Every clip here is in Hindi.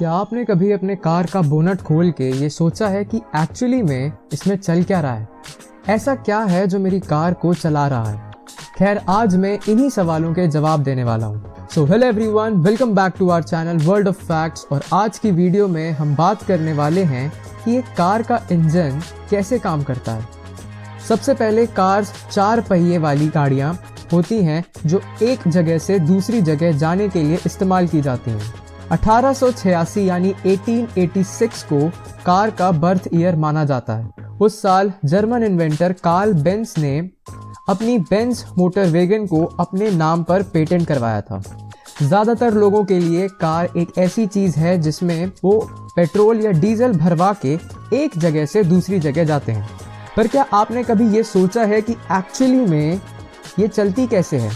क्या आपने कभी अपने कार का बोनट खोल के ये सोचा है कि एक्चुअली में इसमें चल क्या रहा है? ऐसा क्या है जो मेरी कार को चला रहा है? खैर, आज मैं इन्हीं सवालों के जवाब देने वाला हूँ। So hello everyone, welcome back to our channel world of facts. और आज की वीडियो में हम बात करने वाले हैं कि एक कार का इंजन कैसे काम करता है। सबसे पहले कार्स 4 पहिए वाली गाड़ियाँ होती हैं जो एक जगह से दूसरी जगह जाने के लिए इस्तेमाल की जाती हैं। 1886 यानी 1886 को कार का बर्थ ईयर माना जाता है। उस साल जर्मन इन्वेंटर कार्ल बेंज ने अपनी बेंज मोटर वैगन को अपने नाम पर पेटेंट करवाया था। ज़्यादातर लोगों के लिए कार एक ऐसी चीज़ है जिसमें वो पेट्रोल या डीजल भरवा के एक जगह से दूसरी जगह जाते हैं। पर क्या आपने कभी ये सोचा है कि एक्चुअली में ये चलती कैसे है?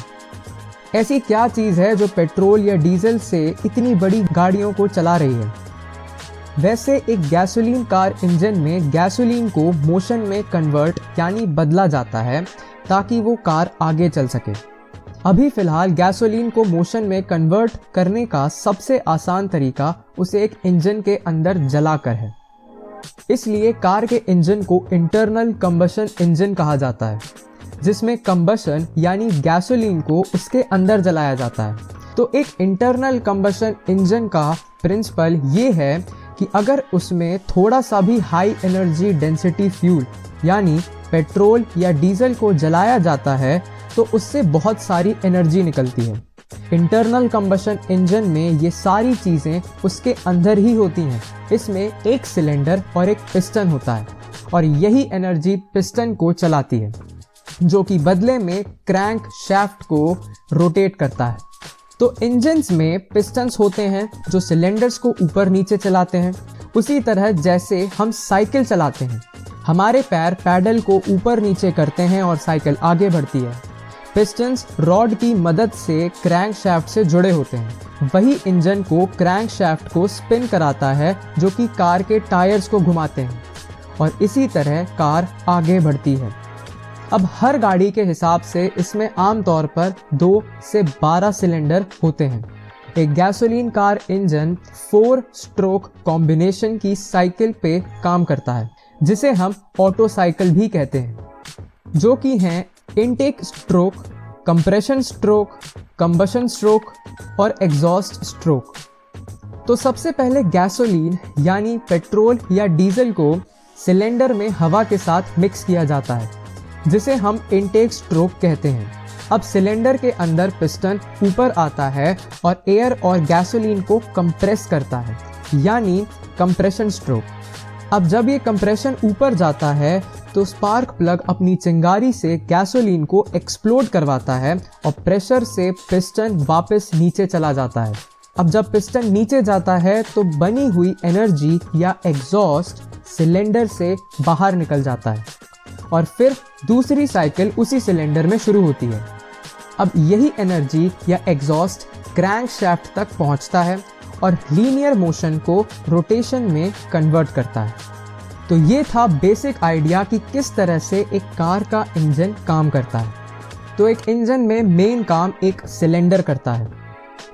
ऐसी क्या चीज़ है जो पेट्रोल या डीजल से इतनी बड़ी गाड़ियों को चला रही है? वैसे एक गैसोलीन कार इंजन में गैसोलीन को मोशन में कन्वर्ट यानी बदला जाता है ताकि वो कार आगे चल सके। अभी फ़िलहाल गैसोलीन को मोशन में कन्वर्ट करने का सबसे आसान तरीका उसे एक इंजन के अंदर जलाकर है। इसलिए कार के इंजन को इंटरनल कंबशन इंजन कहा जाता है, जिसमें कंबशन यानी गैसोलीन को उसके अंदर जलाया जाता है। तो एक इंटरनल कंबशन इंजन का प्रिंसिपल ये है कि अगर उसमें थोड़ा सा भी हाई एनर्जी डेंसिटी फ्यूल यानी पेट्रोल या डीजल को जलाया जाता है तो उससे बहुत सारी एनर्जी निकलती है। इंटरनल कंबशन इंजन में ये सारी चीज़ें उसके अंदर ही होती हैं। इसमें एक सिलेंडर और एक पिस्टन होता है और यही एनर्जी पिस्टन को चलाती है, जो कि बदले में क्रैंक शाफ्ट को रोटेट करता है। तो इंजन्स में पिस्टन्स होते हैं जो सिलेंडर्स को ऊपर नीचे चलाते हैं। उसी तरह जैसे हम साइकिल चलाते हैं, हमारे पैर पैडल को ऊपर नीचे करते हैं और साइकिल आगे बढ़ती है। पिस्टन्स रॉड की मदद से क्रैंक शाफ्ट से जुड़े होते हैं। वही इंजन को क्रैंक शाफ्ट को स्पिन कराता है जो कि कार के टायर्स को घुमाते हैं और इसी तरह कार आगे बढ़ती है। अब हर गाड़ी के हिसाब से इसमें आमतौर पर 2 से 12 सिलेंडर होते हैं। एक gasoline car engine 4 stroke combination की साइकिल पे काम करता है, जिसे हम ऑटो साइकिल भी कहते हैं, जो कि हैं intake stroke, compression stroke, combustion stroke और एग्जॉस्ट स्ट्रोक। तो सबसे पहले गैसोलीन यानी पेट्रोल या डीजल को सिलेंडर में हवा के साथ मिक्स किया जाता है, जिसे हम इनटेक स्ट्रोक कहते हैं। अब सिलेंडर के अंदर पिस्टन ऊपर आता है और एयर और गैसोलीन को कंप्रेस करता है, यानी कंप्रेशन स्ट्रोक। अब जब ये कंप्रेशन ऊपर जाता है तो स्पार्क प्लग अपनी चिंगारी से गैसोलीन को एक्सप्लोड करवाता है और प्रेशर से पिस्टन वापस नीचे चला जाता है। अब जब पिस्टन नीचे जाता है तो बनी हुई एनर्जी या एग्जॉस्ट सिलेंडर से बाहर निकल जाता है और फिर दूसरी साइकिल उसी सिलेंडर में शुरू होती है। अब यही एनर्जी या एग्जॉस्ट क्रैंक शाफ्ट तक पहुंचता है और लीनियर मोशन को रोटेशन में कन्वर्ट करता है। तो ये था बेसिक आइडिया कि किस तरह से एक कार का इंजन काम करता है। तो एक इंजन में मेन काम एक सिलेंडर करता है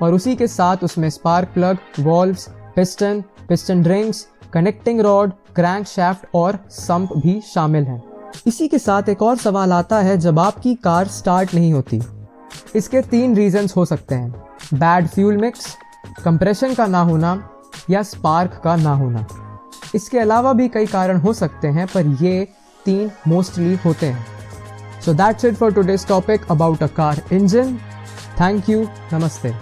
और उसी के साथ उसमें spark plug, valves, piston rings, connecting rod, crank shaft और सम्प भी शामिल हैं। इसी के साथ एक और सवाल आता है, जब आपकी कार स्टार्ट नहीं होती, इसके 3 रीजंस हो सकते हैं: बैड फ्यूल मिक्स, कंप्रेशन का ना होना या स्पार्क का ना होना। इसके अलावा भी कई कारण हो सकते हैं, पर ये 3 मोस्टली होते हैं। So that's it for today's topic about a car engine. Thank you, नमस्ते।